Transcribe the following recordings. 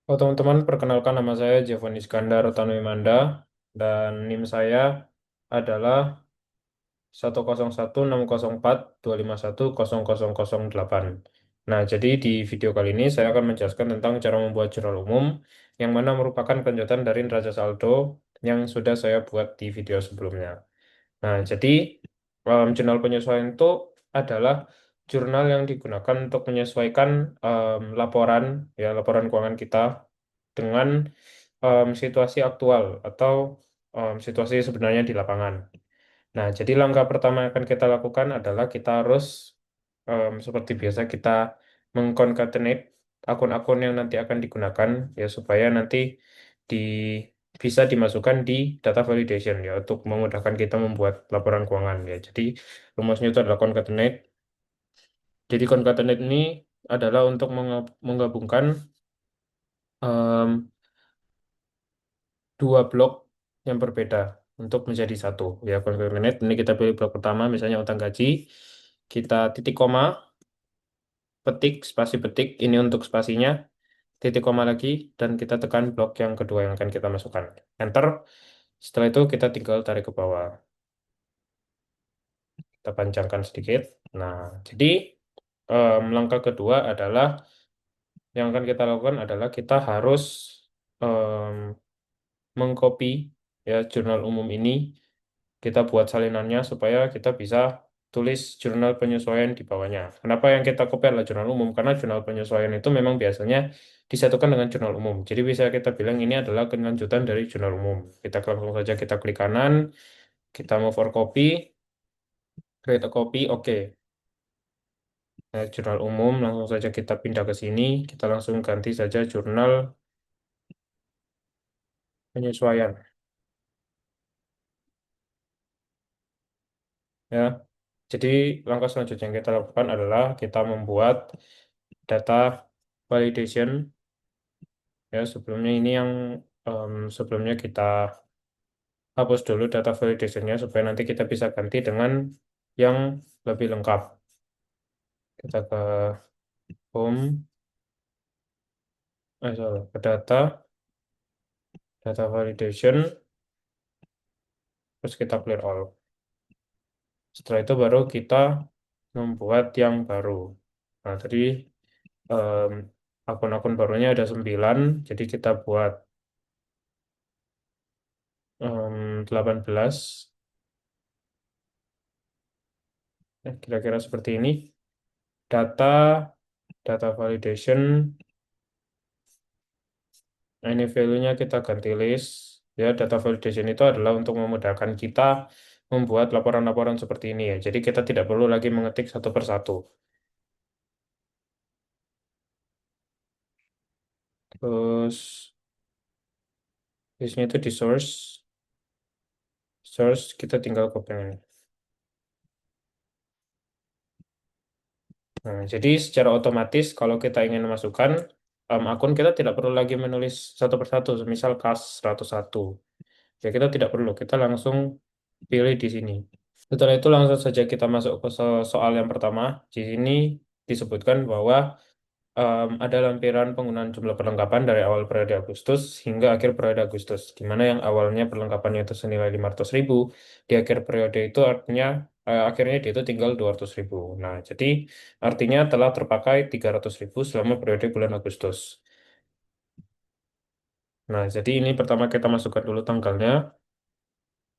Oh, teman-teman, perkenalkan nama saya Giovanni Iskandar Tanwimanda dan NIM saya adalah 1016042510008. Nah, jadi di video kali ini saya akan menjelaskan tentang cara membuat jurnal umum yang mana merupakan kelanjutan dari neraca saldo yang sudah saya buat di video sebelumnya. Nah, jadi jurnal penyesuaian itu adalah jurnal yang digunakan untuk menyesuaikan laporan laporan keuangan kita dengan situasi aktual atau situasi sebenarnya di lapangan. Nah, jadi langkah pertama yang akan kita lakukan adalah kita harus seperti biasa kita mengconcatenate akun-akun yang nanti akan digunakan ya supaya nanti di bisa dimasukkan di data validation ya untuk memudahkan kita membuat laporan keuangan ya. Jadi rumusnya itu adalah concatenate. Jadi concatenate ini adalah untuk menggabungkan em, dua blok yang berbeda untuk menjadi satu ya concatenate. Ini kita pilih blok pertama misalnya utang gaji, kita titik koma, petik, spasi petik, ini untuk spasinya, titik koma lagi, dan kita tekan blok yang kedua yang akan kita masukkan. Enter. Setelah itu kita tinggal tarik ke bawah. Kita panjangkan sedikit. Nah, jadi langkah kedua adalah yang akan kita lakukan adalah kita harus em, mengcopy ya jurnal umum ini. Kita buat salinannya supaya kita bisa tulis jurnal penyesuaian di bawahnya. Kenapa yang kita copy adalah jurnal umum? Karena jurnal penyesuaian itu memang biasanya disatukan dengan jurnal umum. Jadi bisa kita bilang ini adalah kelanjutan dari jurnal umum. Kita langsung saja kita klik kanan, kita mau for copy, create a copy, oke. Nah, jurnal umum langsung saja kita pindah ke sini, kita langsung ganti saja jurnal penyesuaian. Ya, jadi langkah selanjutnya yang kita lakukan adalah kita membuat data validation. Ya, sebelumnya ini yang sebelumnya kita hapus dulu data validation-nya supaya nanti kita bisa ganti dengan yang lebih lengkap. Kita ke home, ke data validation, terus kita clear all. Setelah itu baru kita membuat yang baru. Nah, tadi em, akun-akun barunya ada 9, jadi kita buat 18. Kira-kira seperti ini. Data, data validation. Nah, ini value-nya kita ganti list. Ya, data validation itu adalah untuk memudahkan kita membuat laporan-laporan seperti ini ya. Jadi kita tidak perlu lagi mengetik satu persatu. Terus, listnya itu di source. Source, kita tinggal copy ini. Nah, jadi secara otomatis kalau kita ingin memasukkan akun, kita tidak perlu lagi menulis satu persatu. Misal kas 101. Ya, kita tidak perlu. Kita langsung pilih di sini. Setelah itu langsung saja kita masuk ke soal yang pertama. Di sini disebutkan bahwa ada lampiran penggunaan jumlah perlengkapan dari awal periode Agustus hingga akhir periode Agustus, di mana yang awalnya perlengkapannya itu senilai 500.000, di akhir periode itu artinya akhirnya dia itu tinggal 200.000. Nah, jadi artinya telah terpakai 300.000 selama periode bulan Agustus. Nah, jadi ini pertama kita masukkan dulu tanggalnya.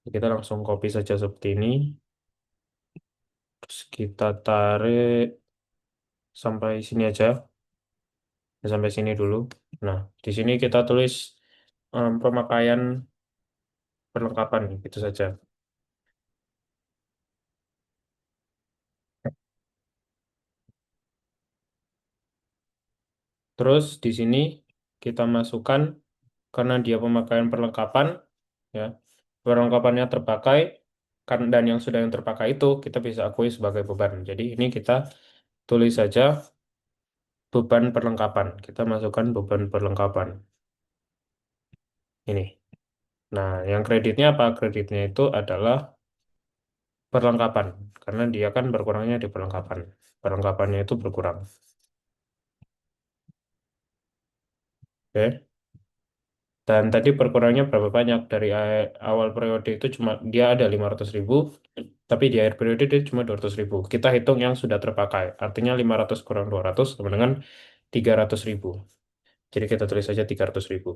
Kita langsung copy saja seperti ini. Terus kita tarik sampai sini aja. Ya, sampai sini dulu. Nah, di sini kita tulis pemakaian perlengkapan gitu saja. Terus di sini kita masukkan karena dia pemakaian perlengkapan ya. Perlengkapannya terpakai kan dan yang sudah yang terpakai itu kita bisa akui sebagai beban. Jadi ini kita tulis saja beban perlengkapan. Kita masukkan beban perlengkapan. Ini. Nah, yang kreditnya apa? Kreditnya itu adalah perlengkapan karena dia kan berkurangnya di perlengkapan. Perlengkapannya itu berkurang. Oke. Dan tadi berkurangnya berapa banyak dari awal periode itu cuma dia ada 500.000, tapi di akhir periode dia cuma 200.000. Kita hitung yang sudah terpakai. Artinya 500 kurang 200 sama dengan 300.000. Jadi kita tulis saja 300.000.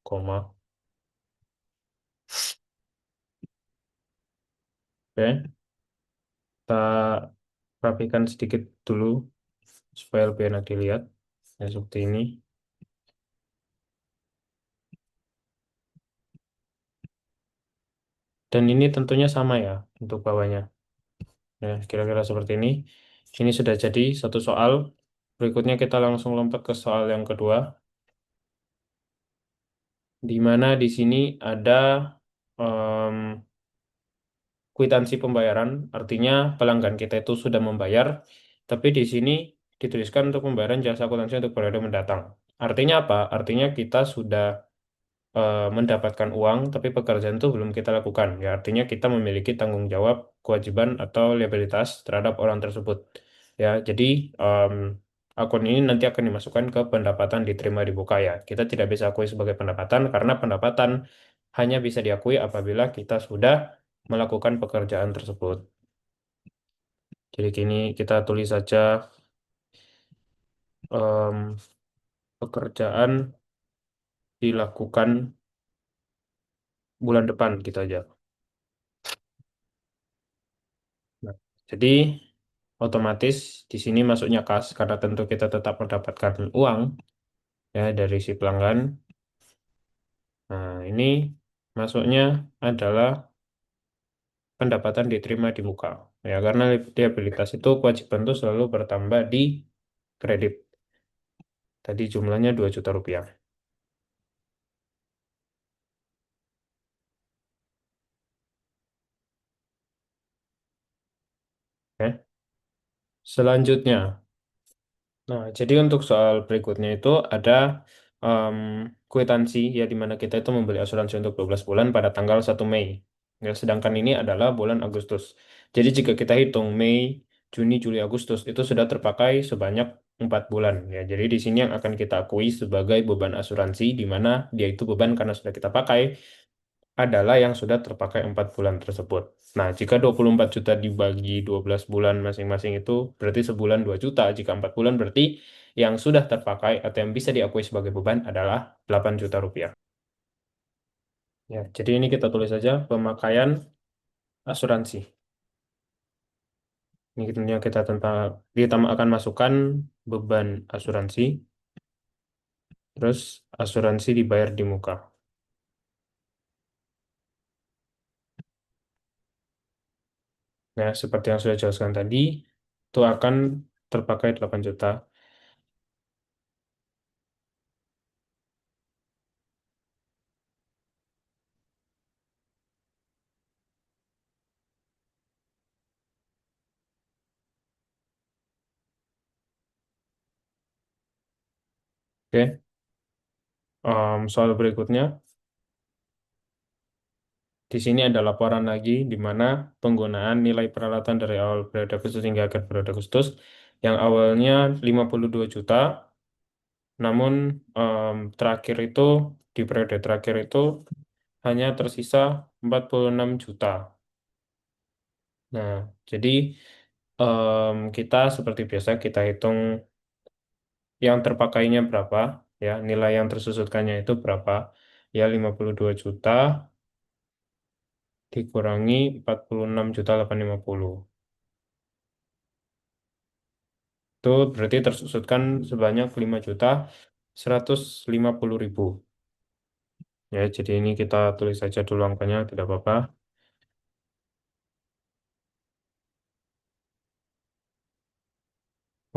Koma. Oke. Kita rapikan sedikit dulu supaya lebih enak dilihat. Ya, seperti ini. Dan ini tentunya sama ya untuk bawahnya. Ya, kira-kira seperti ini. Ini sudah jadi satu soal. Berikutnya kita langsung lompat ke soal yang kedua, di mana di sini ada em, kwitansi pembayaran, artinya pelanggan kita itu sudah membayar, tapi di sini dituliskan untuk pembayaran jasa akuntansi untuk periode mendatang. Artinya apa? Artinya kita sudah mendapatkan uang, tapi pekerjaan itu belum kita lakukan. Ya, artinya kita memiliki tanggung jawab, kewajiban atau liabilitas terhadap orang tersebut. Ya, jadi em, akun ini nanti akan dimasukkan ke pendapatan diterima di buka ya. Kita tidak bisa akui sebagai pendapatan karena pendapatan hanya bisa diakui apabila kita sudah melakukan pekerjaan tersebut. Jadi kini kita tulis saja em, pekerjaan dilakukan bulan depan gitu aja. Nah, jadi otomatis di sini masuknya kas karena tentu kita tetap mendapatkan uang ya dari si pelanggan. Nah, ini masuknya adalah pendapatan diterima di muka. Ya, karena liabilitas itu kewajiban itu selalu bertambah di kredit. Tadi jumlahnya 2 juta rupiah. Oke. Selanjutnya, nah, jadi untuk soal berikutnya itu ada em, kwitansi ya di mana kita itu membeli asuransi untuk 12 bulan pada tanggal 1 Mei. Ya, sedangkan ini adalah bulan Agustus. Jadi jika kita hitung Mei, Juni, Juli, Agustus itu sudah terpakai sebanyak 4 bulan. Ya, jadi di sini yang akan kita akui sebagai beban asuransi di mana dia itu beban karena sudah kita pakai adalah yang sudah terpakai 4 bulan tersebut. Nah, jika 24 juta dibagi 12 bulan masing-masing itu berarti sebulan 2 juta. Jika 4 bulan berarti yang sudah terpakai atau yang bisa diakui sebagai beban adalah 8 juta rupiah. Ya, jadi ini kita tulis saja pemakaian asuransi. Ini tentunya kita tentang kita akan masukkan beban asuransi, terus asuransi dibayar di muka. Nah, seperti yang sudah jelaskan tadi, itu akan terpakai 8 juta. Oke. Soal berikutnya, di sini ada laporan lagi di mana penggunaan nilai peralatan dari awal periode Agustus hingga akhir periode Agustus yang awalnya 52 juta, namun terakhir itu di periode terakhir itu hanya tersisa 46 juta. Nah, jadi kita seperti biasa kita hitung yang terpakainya berapa, ya nilai yang tersusutkannya itu berapa, ya 52 juta dikurangi 46.850. Itu berarti tersusutkan sebanyak 5.150.000. Ya, jadi ini kita tulis saja dulu angkanya, tidak apa-apa.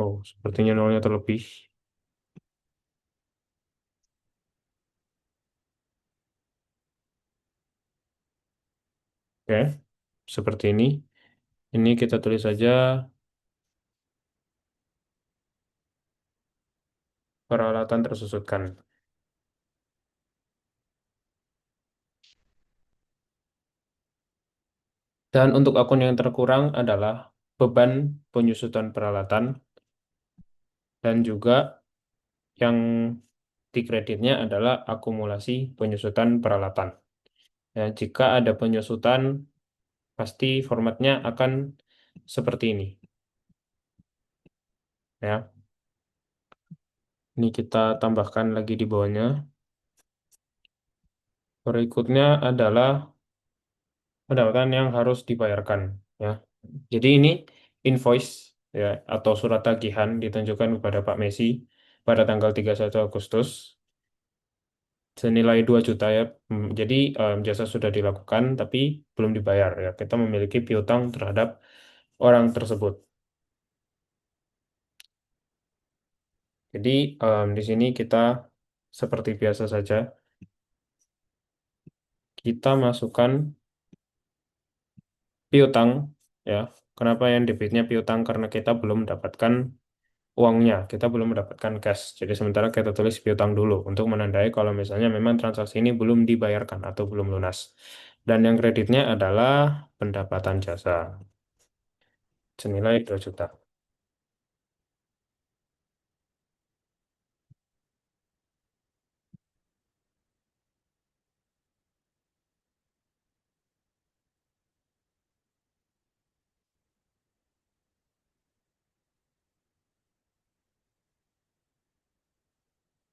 Oh, sepertinya nolnya terlebih. Oke, seperti ini. Ini kita tulis saja peralatan tersusutkan. Dan untuk akun yang terkurang adalah beban penyusutan peralatan. dan juga yang di kreditnya adalah akumulasi penyusutan peralatan. Ya, jika ada penyusutan, pasti formatnya akan seperti ini. Ya, ini kita tambahkan lagi di bawahnya. Berikutnya adalah pendapatan yang harus dibayarkan. Ya, jadi ini invoice ya atau surat tagihan ditunjukkan kepada Pak Messi pada tanggal 31 Agustus senilai 2 juta ya. Jadi jasa sudah dilakukan tapi belum dibayar ya. Kita memiliki piutang terhadap orang tersebut. Jadi di sini kita seperti biasa saja kita masukkan piutang ya. Kenapa yang debitnya piutang? Karena kita belum mendapatkan uangnya, kita belum mendapatkan cash. Jadi sementara kita tulis piutang dulu untuk menandai kalau misalnya memang transaksi ini belum dibayarkan atau belum lunas. Dan yang kreditnya adalah pendapatan jasa senilai 2 juta.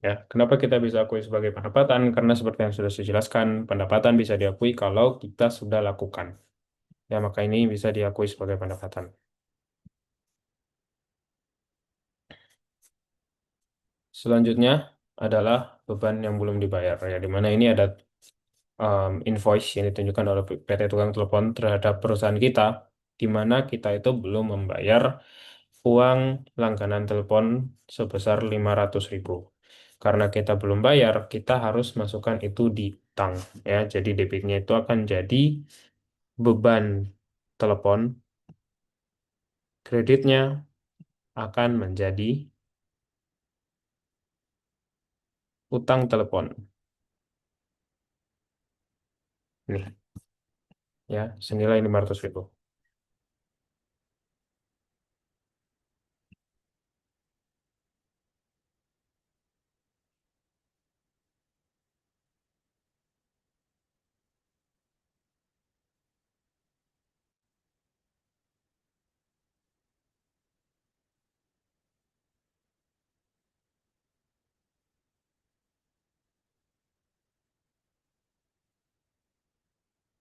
Ya, kenapa kita bisa akui sebagai pendapatan? Karena seperti yang sudah saya jelaskan, pendapatan bisa diakui kalau kita sudah lakukan. Ya, maka ini bisa diakui sebagai pendapatan. Selanjutnya adalah beban yang belum dibayar, ya, di mana ini ada invoice yang ditunjukkan oleh PT Tukang Telepon terhadap perusahaan kita, di mana kita itu belum membayar uang langganan telepon sebesar 500.000. Karena kita belum bayar, kita harus masukkan itu di utang. Ya, jadi debitnya itu akan jadi beban telepon, kreditnya akan menjadi utang telepon. Nih, ya, senilai 500.000.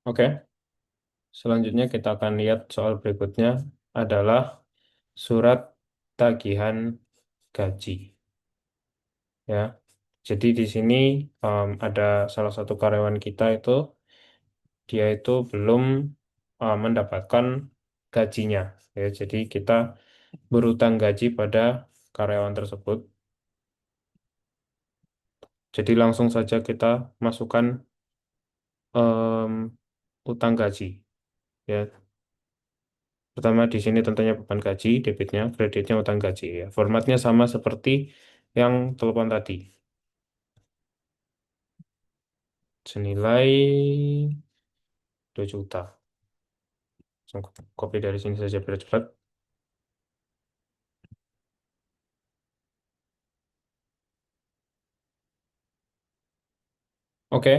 Oke. Selanjutnya kita akan lihat soal berikutnya adalah surat tagihan gaji. Ya, jadi di sini ada salah satu karyawan kita itu dia itu belum mendapatkan gajinya. Ya, jadi kita berutang gaji pada karyawan tersebut. Jadi langsung saja kita masukkan em, utang gaji. Ya, pertama di sini tentunya beban gaji, debitnya, kreditnya utang gaji. Ya, formatnya sama seperti yang telepon tadi. Senilai 2 juta. Langsung copy dari sini saja biar cepat. Oke,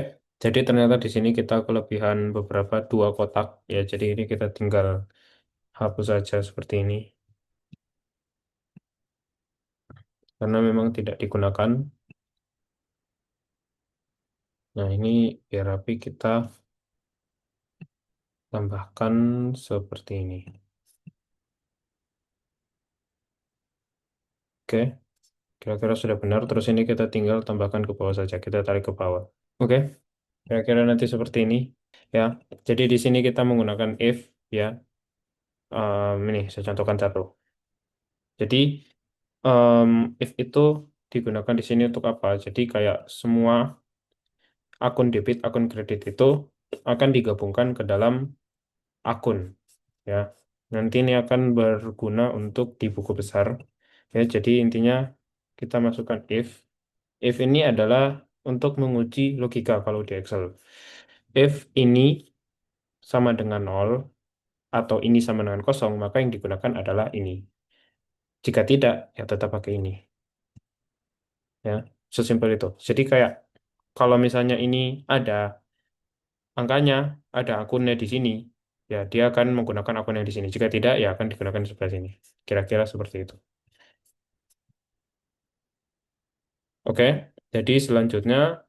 jadi ternyata di sini kita kelebihan beberapa dua kotak. Ya, jadi ini kita tinggal hapus saja seperti ini. Karena memang tidak digunakan. Nah, ini biar rapi kita tambahkan seperti ini. Oke, kira-kira sudah benar. Terus ini kita tinggal tambahkan ke bawah saja. Kita tarik ke bawah. Oke, kira-kira nanti seperti ini. Ya, jadi di sini kita menggunakan if. Ya, ini saya contohkan satu. Jadi em, if itu digunakan di sini untuk apa? Jadi kayak semua akun debit, akun kredit itu akan digabungkan ke dalam akun, ya. Nanti ini akan berguna untuk di buku besar, ya. Jadi intinya kita masukkan if. If ini adalah untuk menguji logika kalau di Excel. If ini sama dengan nol atau ini sama dengan kosong, maka yang digunakan adalah ini. Jika tidak, ya tetap pakai ini. Ya, sesimpel itu. Jadi kayak kalau misalnya ini ada angkanya, ada akunnya di sini, ya dia akan menggunakan akun yang di sini. Jika tidak, ya akan digunakan di sebelah sini. Kira-kira seperti itu. Oke, jadi selanjutnya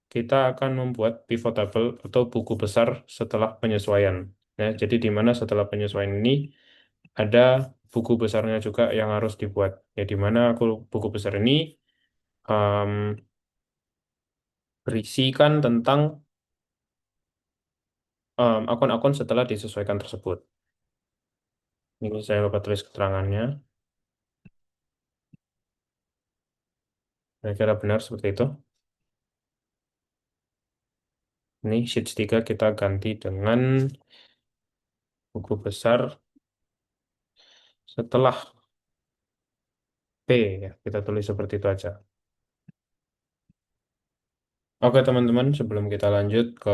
kita akan membuat pivot table atau buku besar setelah penyesuaian. Ya, jadi di mana setelah penyesuaian ini ada buku besarnya juga yang harus dibuat. Ya, di mana aku buku besar ini em, berisikan tentang akun-akun setelah disesuaikan tersebut. Ini saya lupa tulis keterangannya. Kira-kira benar seperti itu. Ini sheet 3 kita ganti dengan buku besar setelah P. Ya, kita tulis seperti itu aja. Oke teman-teman, sebelum kita lanjut ke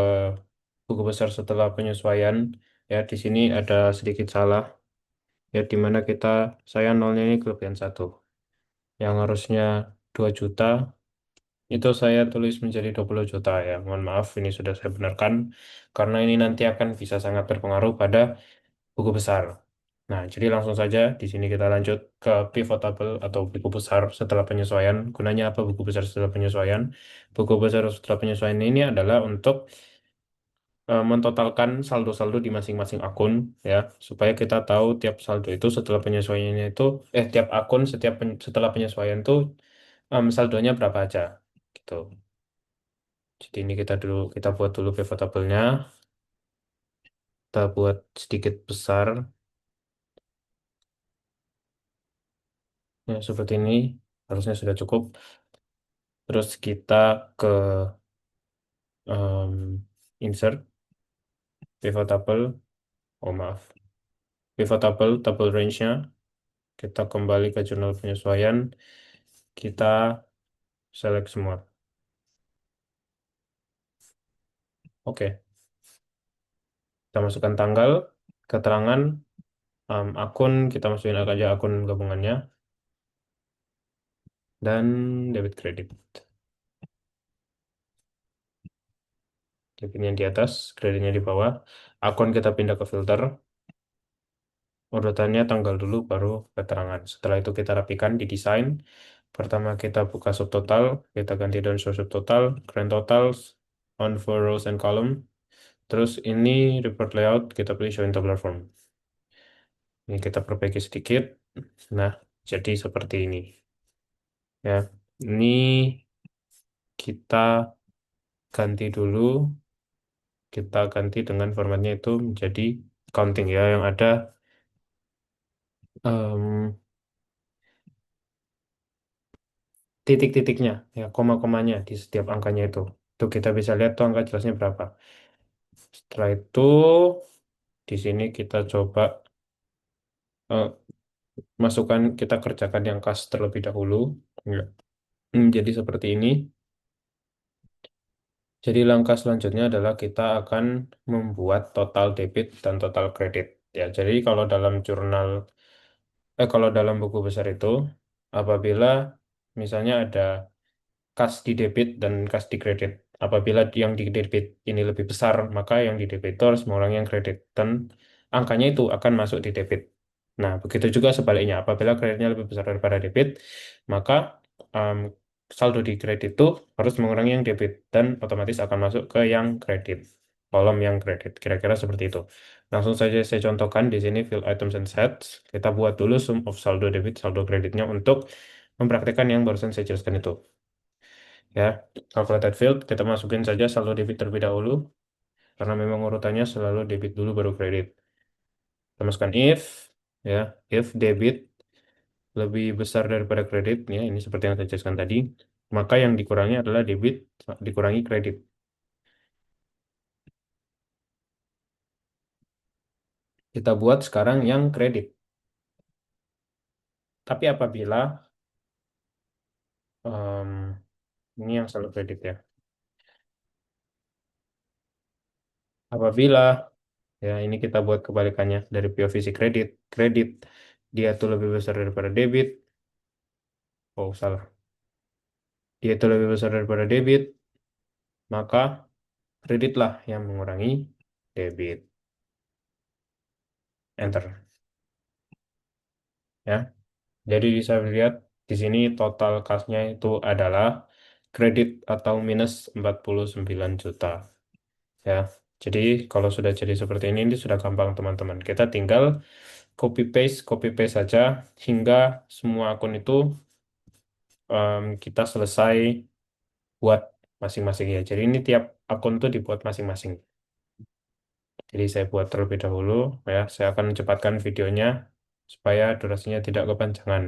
buku besar setelah penyesuaian, ya di sini ada sedikit salah, ya di mana saya nolnya ini kelebihan satu. Yang harusnya 2 juta, itu saya tulis menjadi 20 juta ya. Mohon maaf, ini sudah saya benarkan, karena ini nanti akan bisa sangat berpengaruh pada buku besar. Nah, jadi langsung saja di sini kita lanjut ke pivot table atau buku besar setelah penyesuaian. Gunanya apa buku besar setelah penyesuaian? Buku besar setelah penyesuaian ini adalah untuk mentotalkan saldo-saldo di masing-masing akun ya, supaya kita tahu tiap saldo itu setelah penyesuaiannya itu tiap akun setelah penyesuaian itu saldonya berapa aja gitu. Jadi ini kita buat dulu pivot table-nya. Kita buat sedikit besar ya, seperti ini harusnya sudah cukup. Terus kita ke insert pivot table, oh maaf, pivot table range-nya. Kita kembali ke jurnal penyesuaian, kita select semua. Oke, kita masukkan tanggal, keterangan, akun, kita masukin aja akun gabungannya, dan debit kredit. Debitnya di atas, kreditnya di bawah. Akun kita pindah ke filter, urutannya tanggal dulu, baru keterangan. Setelah itu kita rapikan di desain. Pertama kita buka subtotal, kita ganti dengan show subtotal, grand totals, on for rows and column. Terus ini report layout, kita pilih show in tabular form. Ini kita perbaiki sedikit. Nah, jadi seperti ini. Ya, ini kita ganti dulu, kita ganti dengan formatnya itu menjadi counting ya, yang ada em, titik-titiknya, ya, koma-komanya di setiap angkanya itu. Itu kita bisa lihat tuh angka jelasnya berapa. Setelah itu, di sini kita coba eh, kita kerjakan yang kas terlebih dahulu. Ya. Jadi seperti ini. Jadi langkah selanjutnya adalah kita akan membuat total debit dan total kredit. Ya, jadi kalau dalam buku besar itu, apabila misalnya ada kas di debit dan kas di kredit. Apabila yang di debit ini lebih besar, maka yang di debit itu harus mengurangi yang kredit. Dan angkanya itu akan masuk di debit. Nah, begitu juga sebaliknya. Apabila kreditnya lebih besar daripada debit, maka um, saldo di kredit itu harus mengurangi yang debit. Dan otomatis akan masuk ke yang kredit. Kolom yang kredit. Kira-kira seperti itu. Langsung saja saya contohkan di sini field items and sets. Kita buat dulu sum of saldo debit, saldo kreditnya untuk mempraktikkan yang barusan saya jelaskan itu. Ya, calculated field kita masukin saja saldo debit terlebih dahulu karena memang urutannya selalu debit dulu baru kredit. Kita masukkan ya, if debit lebih besar daripada kredit ya, ini seperti yang saya jelaskan tadi, maka yang dikurangi adalah debit dikurangi kredit. Kita buat sekarang yang kredit. Tapi em, ini yang selalu kredit ya. Apabila ya ini kita buat kebalikannya dari POV si kredit, kredit dia itu lebih besar daripada debit, oh salah, dia itu lebih besar daripada debit, maka kreditlah yang mengurangi debit. Enter. Ya. Jadi bisa dilihat di sini total kasnya itu adalah kredit atau minus 49 juta. Ya. Jadi kalau sudah jadi seperti ini sudah gampang teman-teman. Kita tinggal copy paste saja hingga semua akun itu kita selesai buat masing-masing ya. Jadi ini tiap akun tuh dibuat masing-masing. Jadi saya buat terlebih dahulu ya. Saya akan cepatkan videonya supaya durasinya tidak kepanjangan.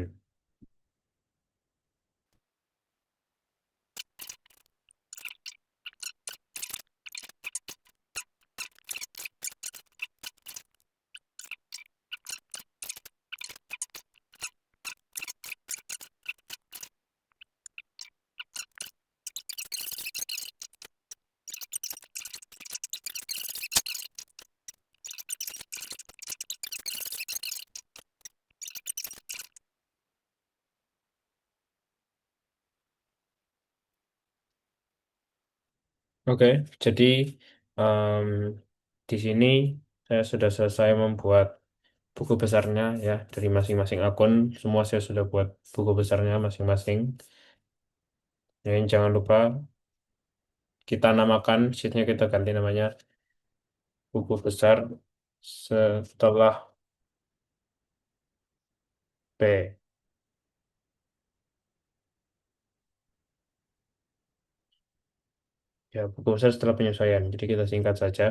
Oke, jadi em, di sini saya sudah selesai membuat buku besarnya ya dari masing-masing akun. Semua saya sudah buat buku besarnya masing-masing. Yang jangan lupa kita namakan sheetnya kita ganti namanya buku besar setelah P. Ya, buku besar setelah penyesuaian. Jadi kita singkat saja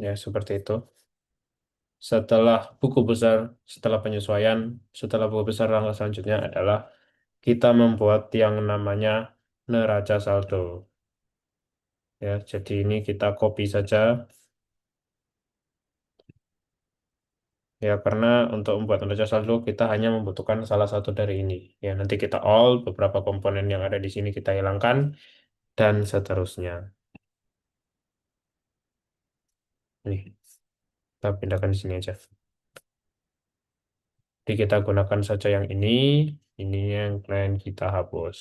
ya seperti itu. Setelah buku besar, setelah penyesuaian, setelah buku besar langkah selanjutnya adalah kita membuat yang namanya neraca saldo. Ya, jadi ini kita copy saja ya karena untuk membuat neraca saldo kita hanya membutuhkan salah satu dari ini. Ya, nanti kita all beberapa komponen yang ada di sini kita hilangkan dan seterusnya. Nih, kita pindahkan di sini aja. Jadi kita gunakan saja yang ini yang klien kita hapus.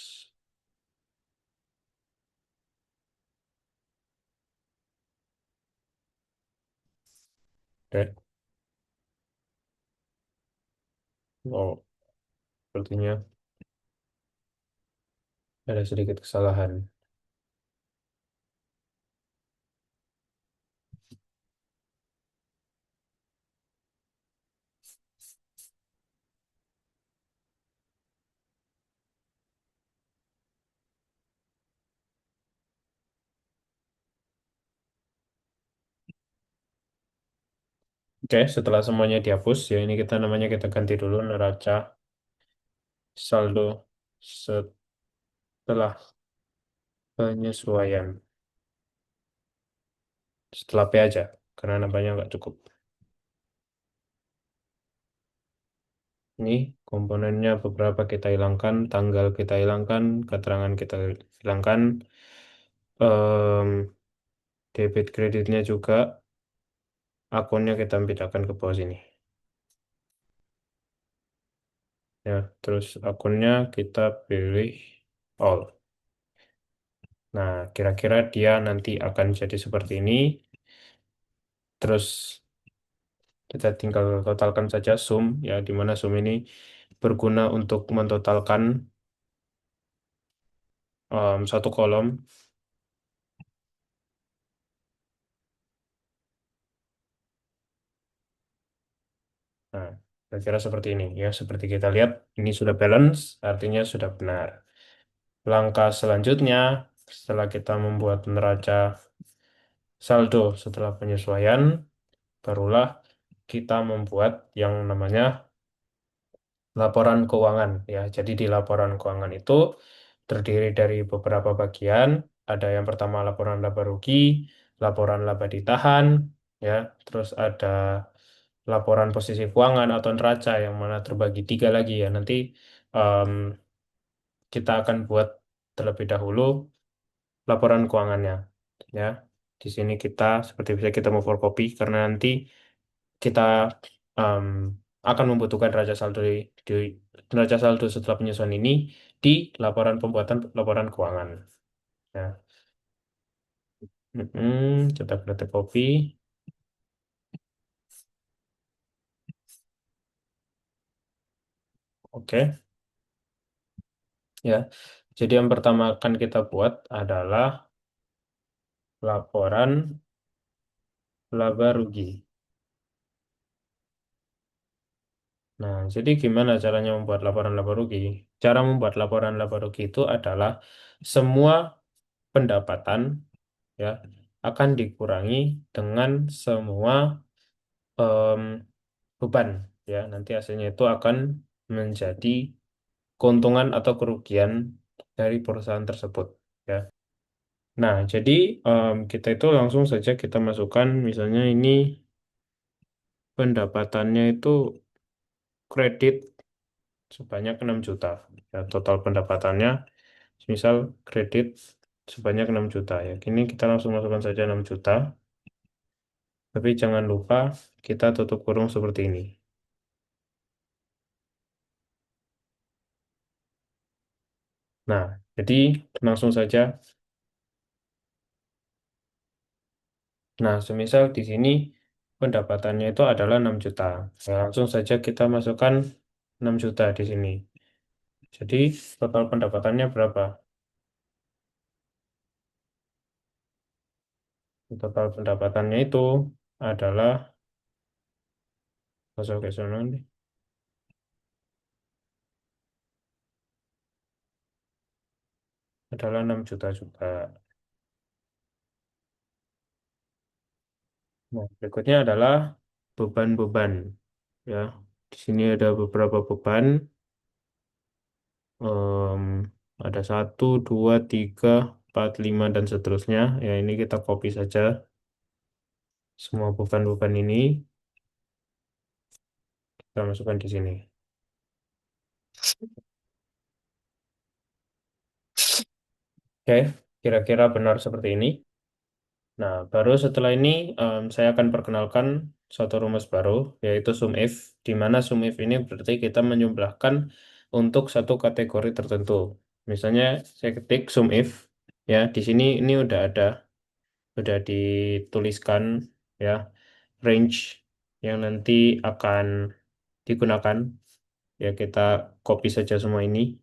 Oke. Oh, sepertinya ada sedikit kesalahan. Oke, setelah semuanya dihapus, ya ini kita namanya kita ganti dulu neraca saldo setelah penyesuaian. Setelah P aja, karena nambahnya nggak cukup. Ini komponennya beberapa kita hilangkan, tanggal kita hilangkan, keterangan kita hilangkan, em, debit kreditnya juga, akunnya kita pindahkan ke bawah sini. Ya, terus akunnya kita pilih all. Nah, kira-kira dia nanti akan jadi seperti ini. Terus kita tinggal totalkan saja sum, ya, di mana sum ini berguna untuk mentotalkan satu kolom. Nah, kira-kira seperti ini ya. Seperti kita lihat, ini sudah balance, artinya sudah benar. Langkah selanjutnya, setelah kita membuat neraca saldo setelah penyesuaian, barulah kita membuat yang namanya laporan keuangan ya. Jadi di laporan keuangan itu terdiri dari beberapa bagian. Ada yang pertama laporan laba rugi, laporan laba ditahan, ya. Terus ada laporan posisi keuangan atau neraca yang mana terbagi tiga lagi ya. Nanti em, kita akan buat terlebih dahulu laporan keuangannya, ya. Di sini kita seperti bisa kita mau photocopy karena nanti kita em, akan membutuhkan di raja saldo setelah penyesuaian ini di laporan pembuatan laporan keuangan. Ya. Cetak fotokopi. Oke, ya. Jadi yang pertama akan kita buat adalah laporan laba rugi. Nah, jadi gimana caranya membuat laporan laba rugi? Cara membuat laporan laba rugi itu adalah semua pendapatan ya akan dikurangi dengan semua em, beban ya. Nanti hasilnya itu akan menjadi keuntungan atau kerugian dari perusahaan tersebut ya. Nah, jadi kita itu langsung saja kita masukkan misalnya ini pendapatannya itu kredit sebanyak 6 juta. Ya, total pendapatannya misal kredit sebanyak 6 juta ya. Kini kita langsung masukkan saja 6 juta. Tapi jangan lupa kita tutup kurung seperti ini. Nah, jadi langsung saja. Nah, semisal di sini pendapatannya itu adalah 6 juta. Nah, langsung saja kita masukkan 6 juta di sini. Jadi total pendapatannya berapa? Total pendapatannya itu adalah masuk ke sana nih, adalah 6 juta juga. Nah, berikutnya adalah beban-beban ya. Di sini ada beberapa beban. Em, ada satu, dua, tiga, empat, lima, dan seterusnya. Ya, ini kita copy saja semua beban-beban ini. Kita masukkan di sini. Oke, kira-kira benar seperti ini. Nah, baru setelah ini saya akan perkenalkan suatu rumus baru, yaitu SUMIF, di mana SUMIF ini berarti kita menjumlahkan untuk satu kategori tertentu. Misalnya saya ketik SUMIF, ya di sini ini udah dituliskan ya range yang nanti akan digunakan. Ya kita copy saja semua ini.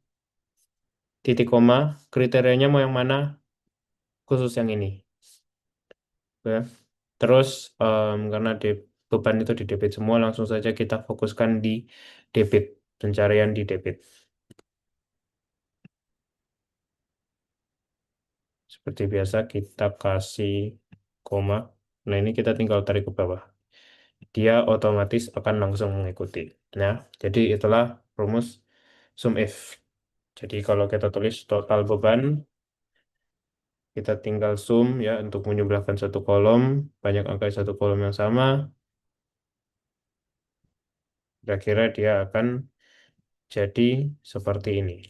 Titik koma, kriterianya mau yang mana? Khusus yang ini. Ya. Terus karena beban itu di debit semua, langsung saja kita fokuskan di debit, pencarian di debit. Seperti biasa kita kasih koma. Nah ini kita tinggal tarik ke bawah. Dia otomatis akan langsung mengikuti. Nah, jadi itulah rumus SUMIF. Jadi kalau kita tulis total beban, kita tinggal sum ya untuk menjumlahkan satu kolom, banyak angka di satu kolom yang sama, kira-kira dia akan jadi seperti ini.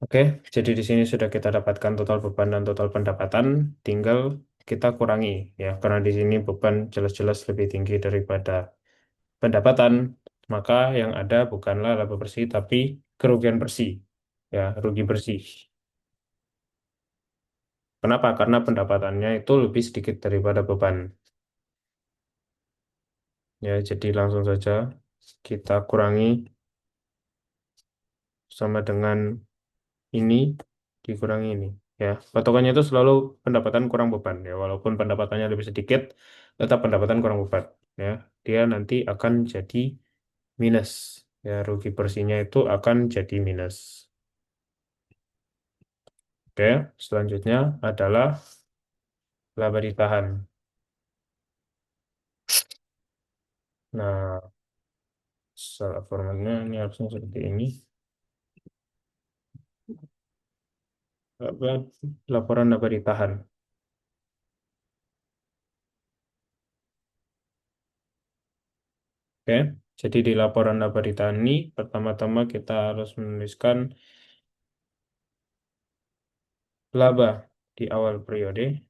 Oke, jadi di sini sudah kita dapatkan total beban dan total pendapatan, tinggal kita kurangi ya, karena di sini beban jelas-jelas lebih tinggi daripada pendapatan, maka yang ada bukanlah laba bersih tapi kerugian bersih, ya, rugi bersih. Kenapa? Karena pendapatannya itu lebih sedikit daripada beban. Ya, jadi langsung saja kita kurangi sama dengan ini dikurangi ini. Ya, patokannya itu selalu pendapatan kurang beban ya. Walaupun pendapatannya lebih sedikit, tetap pendapatan kurang beban ya. Dia nanti akan jadi minus. Ya, rugi bersihnya itu akan jadi minus. Oke, selanjutnya adalah laba ditahan. Nah, salah formatnya ini harusnya seperti ini. Apa, laporan laba ditahan. Oke, jadi di laporan laba ditahan ini pertama-tama kita harus menuliskan laba di awal periode,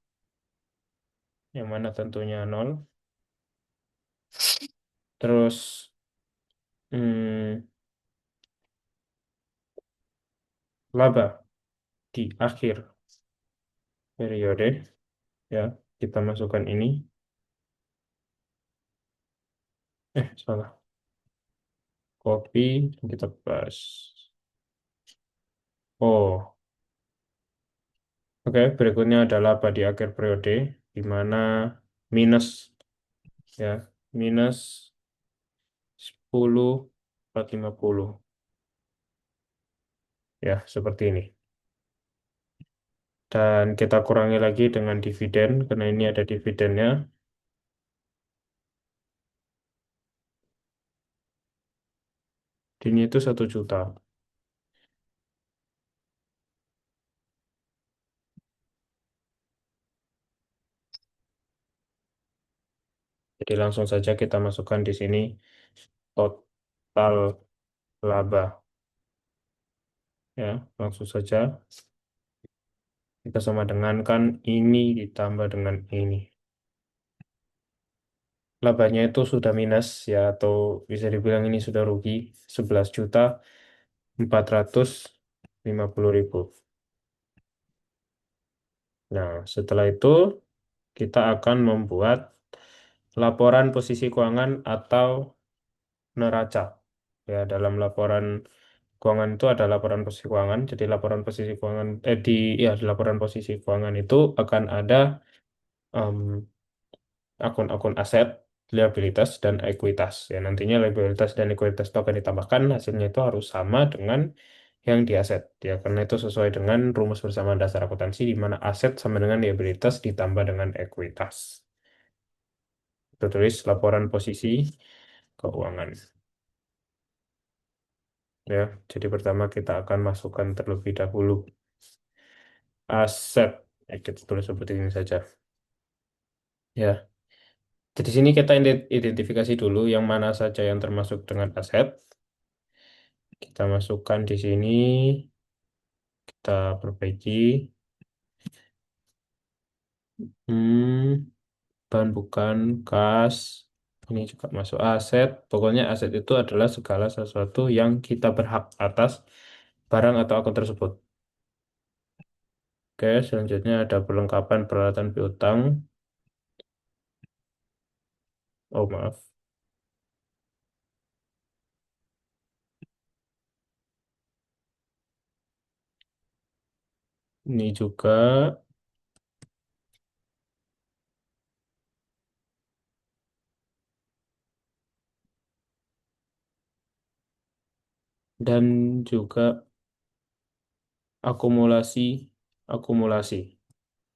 yang mana tentunya nol. Terus hmm, laba di akhir periode, ya, kita masukkan ini. Salah. Copy, dan kita paste. Oh, oke. Berikutnya adalah laba di akhir periode, di mana minus, ya, minus 10,450, ya, seperti ini. Dan kita kurangi lagi dengan dividen, karena ini ada dividennya. Ini itu 1 juta. Jadi langsung saja kita masukkan di sini total laba. Ya, langsung saja kita sama dengan kan ini ditambah dengan ini. Labanya itu sudah minus, ya, atau bisa dibilang ini sudah rugi 11.450.000. Nah, setelah itu kita akan membuat laporan posisi keuangan atau neraca. Ya, dalam laporan keuangan itu ada laporan posisi keuangan. Jadi laporan posisi keuangan di laporan posisi keuangan itu akan ada em, akun-akun aset, liabilitas, dan ekuitas. Ya, nantinya liabilitas dan ekuitas itu akan ditambahkan, hasilnya itu harus sama dengan yang di aset. Ya, karena itu sesuai dengan rumus persamaan dasar akuntansi, di mana aset sama dengan liabilitas ditambah dengan ekuitas. Kita tulis laporan posisi keuangan. Ya, jadi pertama kita akan masukkan terlebih dahulu aset. Ya, kita tulis seperti ini saja. Ya, jadi sini kita identifikasi dulu yang mana saja yang termasuk dengan aset. Kita masukkan di sini, kita perbaiki. Hmm, bahan bukan kas. Ini juga masuk aset. Pokoknya aset itu adalah segala sesuatu yang kita berhak atas barang atau akun tersebut. Oke, selanjutnya ada perlengkapan peralatan piutang. Oh, maaf. Ini juga, dan juga akumulasi, akumulasi.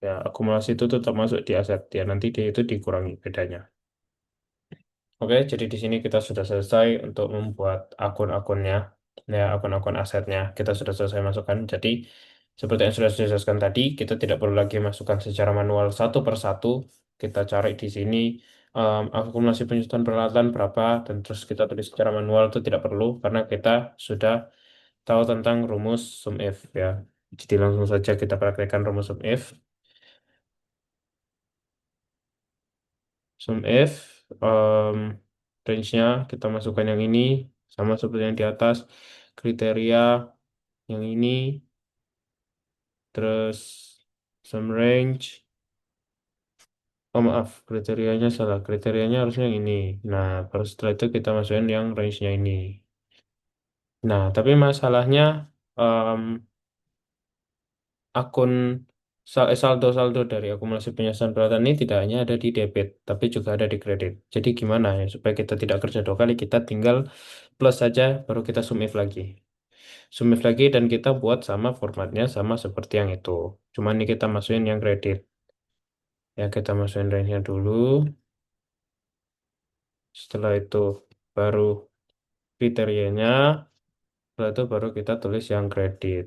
Ya, akumulasi itu tetap masuk di aset. Ya, nanti dia itu dikurangi bedanya. Oke, jadi di sini kita sudah selesai untuk membuat akun-akunnya, ya, akun-akun asetnya. Kita sudah selesai masukkan. Jadi, seperti yang sudah saya jelaskan tadi, kita tidak perlu lagi masukkan secara manual satu per satu. Kita cari di sini akumulasi penyusutan peralatan berapa, dan terus kita tulis secara manual itu tidak perlu, karena kita sudah tahu tentang rumus sum if, ya. Jadi langsung saja kita praktekkan rumus sum if. Sum if, range-nya kita masukkan yang ini, sama seperti yang di atas. Kriteria yang ini, terus sum range. Oh, maaf, kriterianya salah. Kriterianya harusnya yang ini. Nah, baru setelah itu kita masukin yang range-nya ini. Nah, tapi masalahnya em, akun saldo-saldo dari akumulasi penyelesaian peralatan ini tidak hanya ada di debit, tapi juga ada di kredit. Jadi gimana ya, supaya kita tidak kerja 2 kali, kita tinggal plus saja, baru kita sum if lagi. Sum if lagi dan kita buat sama formatnya, sama seperti yang itu. Cuman ini kita masukin yang kredit. Ya, kita masukin range-nya dulu. Setelah itu baru kriterianya. Setelah itu baru kita tulis yang kredit.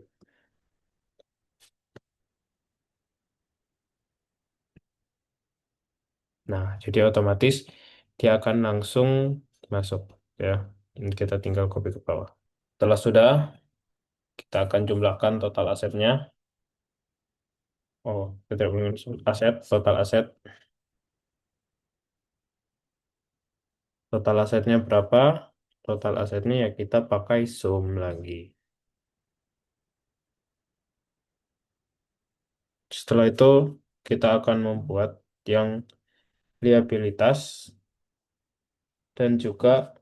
Nah, jadi otomatis dia akan langsung masuk, ya. Ini kita tinggal copy ke bawah. Setelah sudah, kita akan jumlahkan total asetnya. Oh, kita tidak boleh, menulis. Aset, total aset. Total asetnya berapa? Total asetnya ya kita pakai sum lagi. Setelah itu kita akan membuat yang liabilitas dan juga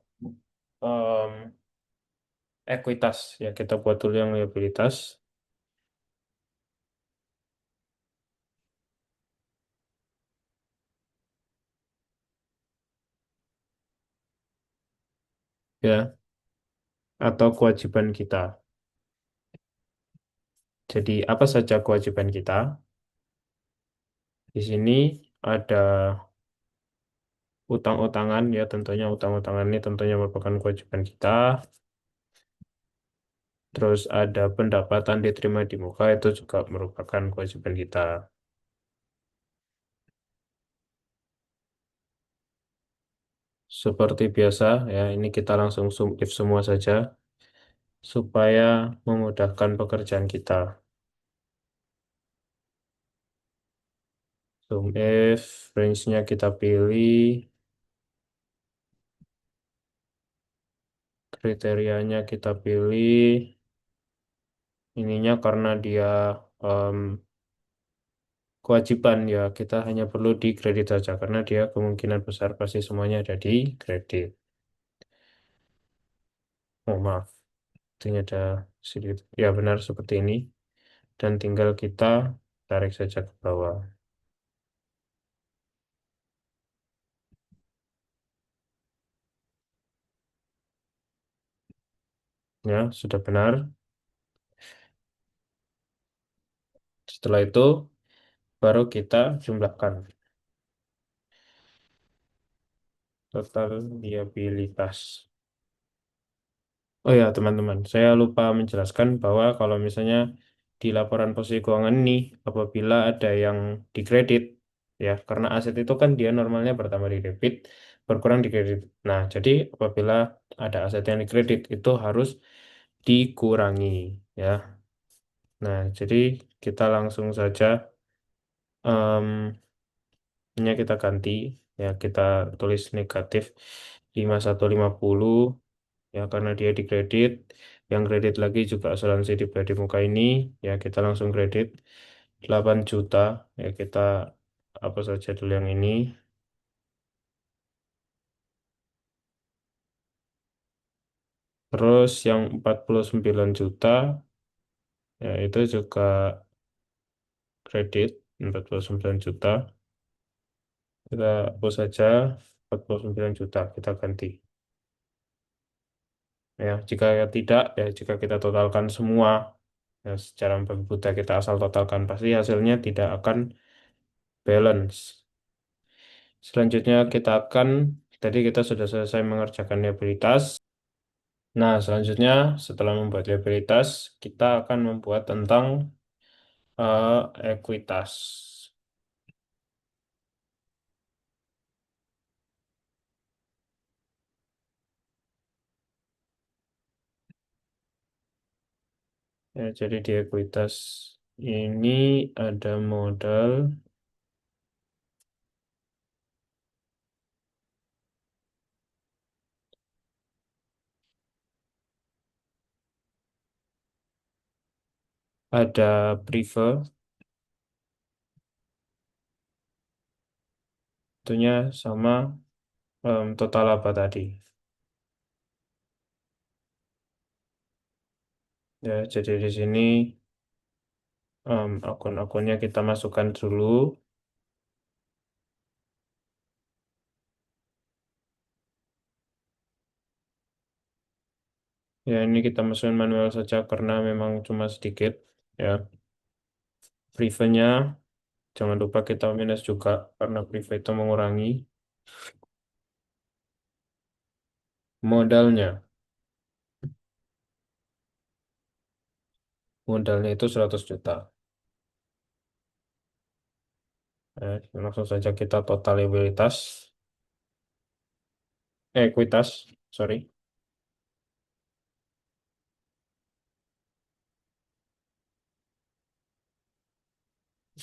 em, ekuitas. Ya kita buat dulu yang liabilitas. Ya, atau kewajiban kita. Jadi apa saja kewajiban kita? Di sini ada utang-utangan ya tentunya utang-utangan ini tentunya merupakan kewajiban kita. Terus ada pendapatan diterima di muka itu juga merupakan kewajiban kita. Seperti biasa ya ini kita langsung sum if semua saja supaya memudahkan pekerjaan kita. Sum if range-nya kita pilih, kriterianya kita pilih. Ininya karena dia em, kewajiban ya kita hanya perlu di kredit saja karena dia kemungkinan besar pasti semuanya ada di kredit. Oh maaf, ini ada sedikit. Ya benar seperti ini. Dan tinggal kita tarik saja ke bawah. Ya, sudah benar. Setelah itu baru kita jumlahkan total liabilitas. Oh ya, teman-teman, saya lupa menjelaskan bahwa kalau misalnya di laporan posisi keuangan ini, apabila ada yang dikredit, ya, karena aset itu kan dia normalnya bertambah di debit, berkurang di kredit. Nah, jadi apabila ada aset yang dikredit, itu harus dikurangi, ya. Nah, jadi kita langsung saja em, nya kita ganti, ya, kita tulis negatif 5150. Ya karena dia dikredit, yang kredit lagi juga asuransi di muka ini, ya kita langsung kredit 8 juta, ya kita apa saja dulu yang ini, terus yang 49 juta, ya itu juga kredit 49 juta, kita hapus saja 49 juta, kita ganti. Ya, jika tidak, ya jika kita totalkan semua, ya secara membabi buta kita asal totalkan, pasti hasilnya tidak akan balance. Selanjutnya kita akan, tadi kita sudah selesai mengerjakan liabilitas. Nah, selanjutnya setelah membuat liabilitas, kita akan membuat tentang ekuitas. Ya, jadi di ekuitas ini ada modal, ada prefer, tentunya sama total apa tadi. Ya, jadi di sini akun-akunnya kita masukkan dulu. Ya, ini kita masukin manual saja karena memang cuma sedikit. Ya, prefernya jangan lupa kita minus juga karena prefer itu mengurangi modalnya. Modalnya itu 100 juta. Langsung saja kita total liabilitas, ekuitas, sorry,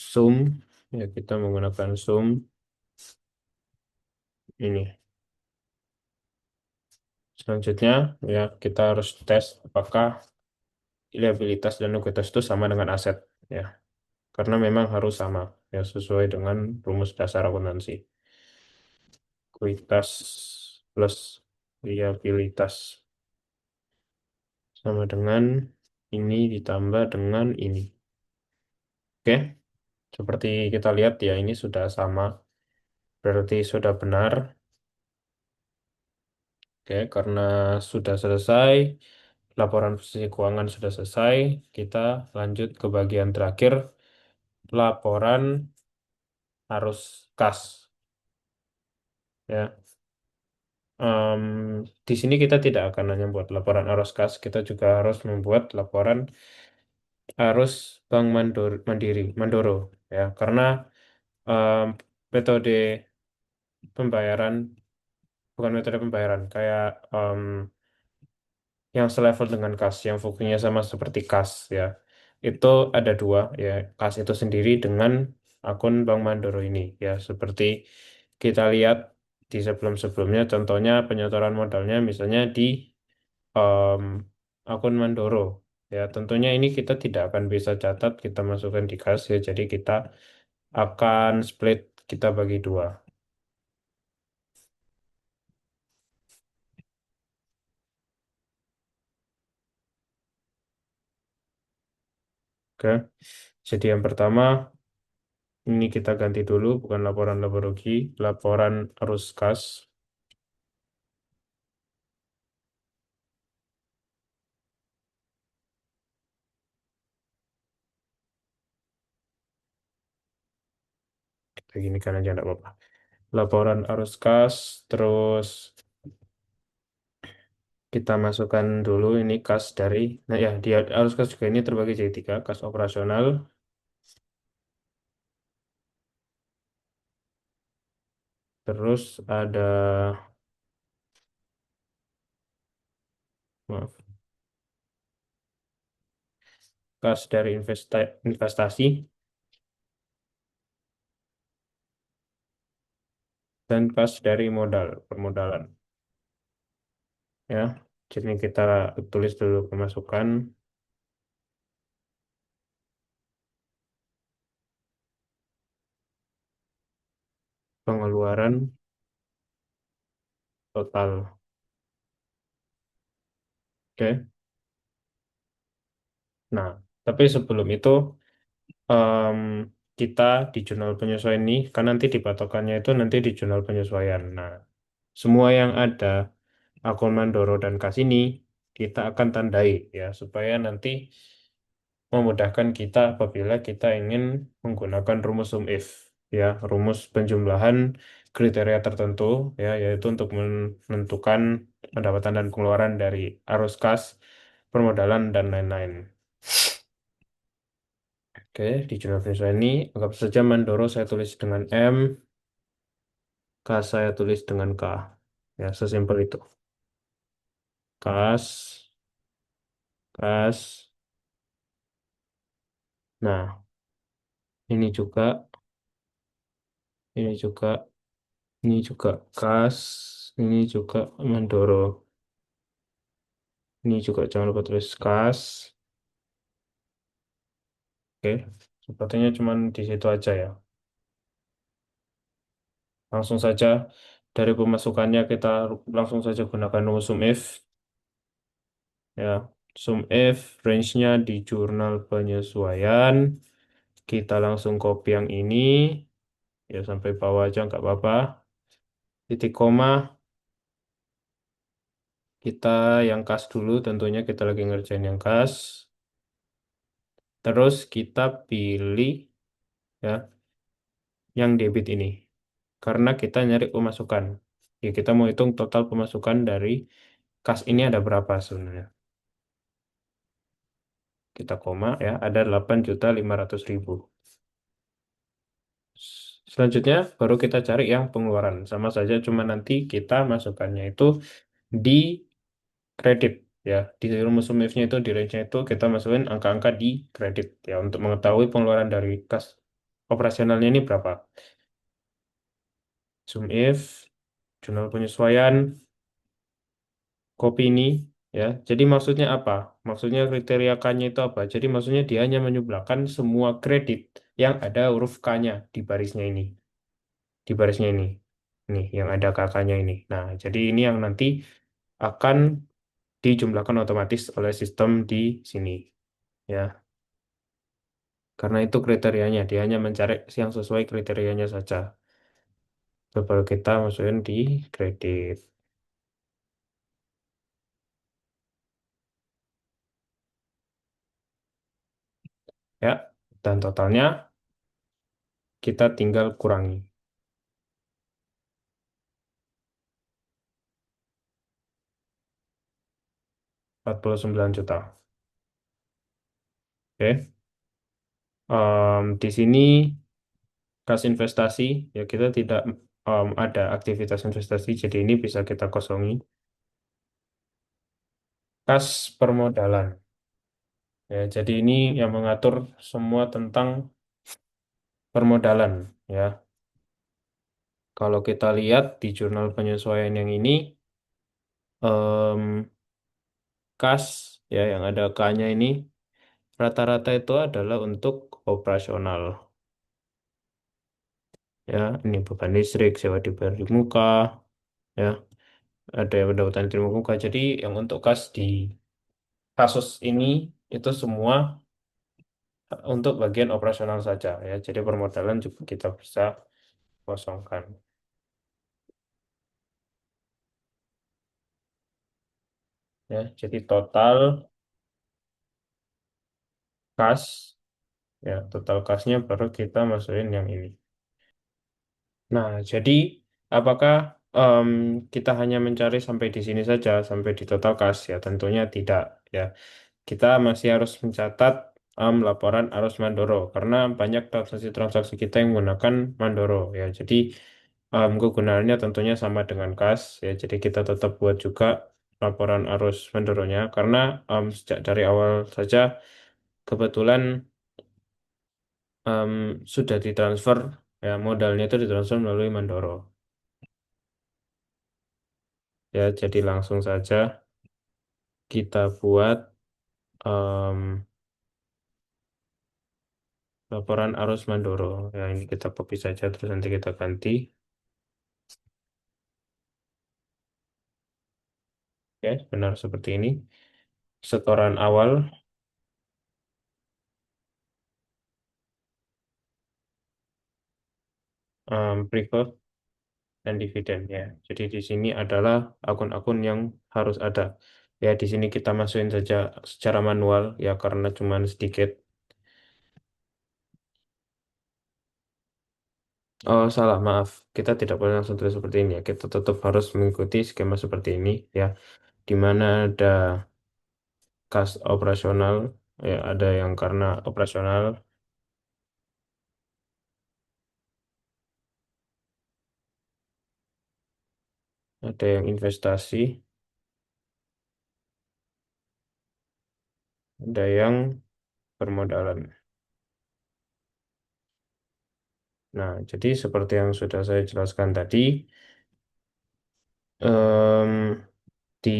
sum. Ya, kita menggunakan sum ini. Selanjutnya, ya kita harus tes apakah liabilitas dan likuiditas itu sama dengan aset. Ya, karena memang harus sama, ya sesuai dengan rumus dasar akuntansi. Likuiditas plus liabilitas sama dengan ini ditambah dengan ini. Oke, seperti kita lihat ya ini sudah sama, berarti sudah benar. Oke, karena sudah selesai, laporan posisi keuangan sudah selesai, kita lanjut ke bagian terakhir, laporan arus kas. Ya, Em, di sini kita tidak akan hanya buat laporan arus kas, kita juga harus membuat laporan arus Bank Mandoro, ya, karena em, metode pembayaran bukan metode pembayaran, kayak yang selevel dengan kas, yang fungsinya sama seperti kas, ya, itu ada dua, ya, kas itu sendiri dengan akun Bank Mandoro ini, ya, seperti kita lihat di sebelum-sebelumnya, contohnya penyetoran modalnya misalnya di em, akun Mandoro. Ya, tentunya ini kita tidak akan bisa catat, kita masukkan di kas ya. Jadi kita akan split, kita bagi dua. Oke. Jadi yang pertama ini kita ganti dulu, bukan laporan laba rugi, laporan arus kas. Kita gini kan aja enggak apa-apa. Laporan arus kas, terus kita masukkan dulu ini kas dari, nah ya, di arus kas juga ini terbagi jadi tiga, kas operasional, terus ada, maaf, kas dari investasi, dan kas dari modal, permodalan. Ya, jadi kita tulis dulu pemasukan, pengeluaran total. Oke. Nah, tapi sebelum itu em, kita di jurnal penyesuaian ini kan nanti di patokannya itu nanti di jurnal penyesuaian. Nah, semua yang ada akun Mandoro dan kas ini kita akan tandai ya supaya nanti memudahkan kita apabila kita ingin menggunakan rumus sum if, ya, rumus penjumlahan kriteria tertentu, ya, yaitu untuk menentukan pendapatan dan pengeluaran dari arus kas, permodalan, dan lain-lain. Oke, di jurnal penyesuaian ini anggap saja Mandoro saya tulis dengan M, kas saya tulis dengan K, ya, sesimpel itu. Kas, kas. Nah, ini juga, ini juga, ini juga kas, ini juga Mandoro. Ini juga jangan lupa tulis kas. Oke, sepertinya cuma di situ aja ya. Langsung saja dari pemasukannya kita langsung saja gunakan rumus sum if. Ya, sum if range-nya di jurnal penyesuaian. Kita langsung copy yang ini. Ya, sampai bawah aja nggak apa-apa. Titik koma, kita yang kas dulu tentunya kita lagi ngerjain yang kas. Terus kita pilih ya yang debit ini. Karena kita nyari pemasukan. Ya, kita mau hitung total pemasukan dari kas ini ada berapa sebenarnya. Kita koma ya, ada 8.500.000. Selanjutnya baru kita cari yang pengeluaran. Sama saja cuma nanti kita masukkannya itu di kredit ya. Di rumus sum if-nya itu di range-nya itu kita masukin angka-angka di kredit ya untuk mengetahui pengeluaran dari kas operasionalnya ini berapa. Sum if, jurnal penyesuaian, Copy ini ya. Jadi maksudnya apa? Maksudnya kriteria K-nya itu apa? Jadi maksudnya dia hanya menyublahkan semua kredit yang ada huruf K-nya di barisnya ini. Di barisnya ini. Nih, yang ada kakaknya ini. Nah, jadi ini yang nanti akan dijumlahkan otomatis oleh sistem di sini. Ya, karena itu kriterianya. Dia hanya mencari yang sesuai kriterianya saja. Coba kita masukin di kredit. Ya, dan totalnya kita tinggal kurangi 49 juta. Oke. Di sini kas investasi, ya kita tidak ada aktivitas investasi, jadi ini bisa kita kosongi. Kas permodalan, ya jadi ini yang mengatur semua tentang permodalan, ya. Kalau kita lihat di jurnal penyesuaian yang ini, em, kas ya yang ada K-nya ini rata-rata itu adalah untuk operasional, ya. Ini beban listrik, sewa dibayar di muka, ya. Ada yang pendapatan di muka. Jadi yang untuk kas di kasus ini itu semua untuk bagian operasional saja ya. Jadi permodalan juga kita bisa kosongkan ya. Jadi total kas ya, total kasnya baru kita masukin yang ini. Nah, jadi apakah em, kita hanya mencari sampai di sini saja, sampai di total kas ya? Tentunya tidak ya. Kita masih harus mencatat laporan arus Mandoro karena banyak transaksi-transaksi kita yang menggunakan Mandoro ya. Jadi kegunaannya tentunya sama dengan kas ya. Jadi kita tetap buat juga laporan arus Mandoronya karena sejak dari awal saja kebetulan em, sudah ditransfer ya, modalnya itu ditransfer melalui Mandoro ya. Jadi langsung saja kita buat em, laporan arus Mandoro ya. Ini kita copy saja terus nanti kita ganti. Ya, benar seperti ini. Setoran awal, preferred, dan dividen ya. Jadi di sini adalah akun-akun yang harus ada. Ya, di sini kita masukin saja secara manual ya karena cuma sedikit. Oh, salah, maaf. Kita tidak boleh langsung tulis seperti ini ya. Kita tetap harus mengikuti skema seperti ini ya. Di mana ada kas operasional, ya ada yang karena operasional, ada yang investasi, ada yang permodalan. Nah, jadi seperti yang sudah saya jelaskan tadi, em, di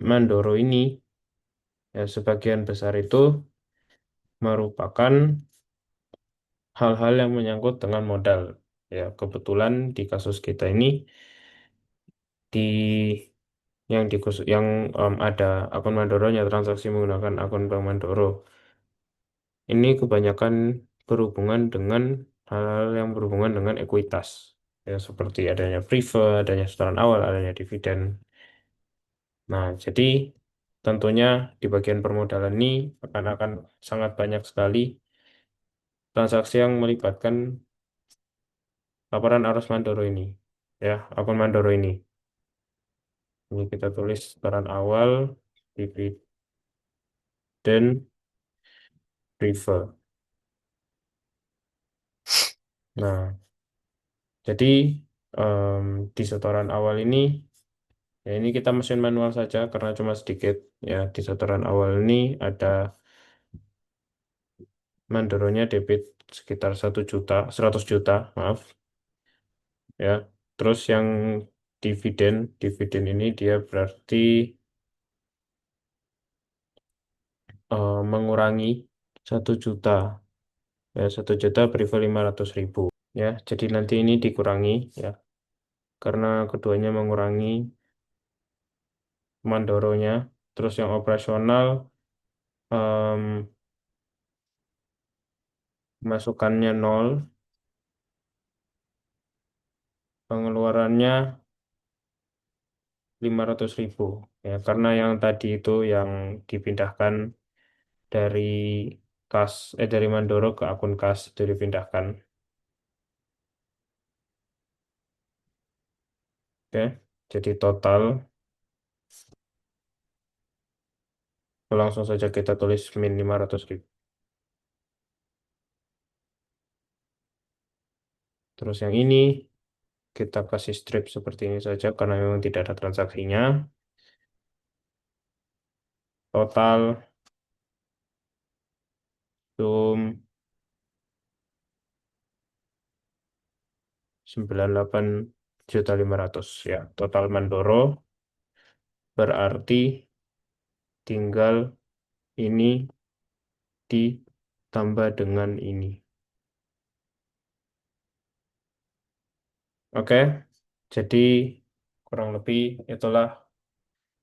Mandoro ini, ya sebagian besar itu merupakan hal-hal yang menyangkut dengan modal. Ya, kebetulan di kasus kita ini di yang ada akun Mandoronya transaksi menggunakan akun Bank Mandoro. Ini kebanyakan berhubungan dengan hal-hal yang berhubungan dengan ekuitas. Ya, seperti adanya preferred, adanya setoran awal, adanya dividen. Nah, jadi tentunya di bagian permodalan ini akan sangat banyak sekali transaksi yang melibatkan laporan arus Mandoro ini. Ya, akun Mandoro ini. Ini kita tulis setoran awal, dividen, preferred. Nah, jadi em, di setoran awal ini, ya ini kita mesin manual saja karena cuma sedikit. Ya, di setoran awal ini ada Mandoronya debit sekitar 1 juta, 100 juta, maaf. Ya, terus yang dividen, dividen ini dia berarti mengurangi 1 juta. Ya, 1 juta beribu 500.000. Ya, jadi nanti ini dikurangi ya, karena keduanya mengurangi mandoronya. Terus yang operasional em, masukannya 0, pengeluarannya 500.000. Ya, karena yang tadi itu yang dipindahkan dari dari Mandoro ke akun kas itu dipindahkan. Oke, jadi total langsung saja kita tulis min 500.000. Terus yang ini kita kasih strip seperti ini saja karena memang tidak ada transaksinya. Total zoom 98.500.000 ya. Total Mandoro berarti tinggal ini ditambah dengan ini. Oke, jadi kurang lebih itulah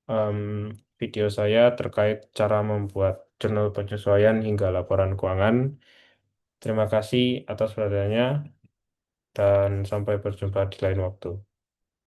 em, video saya terkait cara membuat jurnal penyesuaian hingga laporan keuangan. Terima kasih atas perhatiannya dan sampai berjumpa di lain waktu.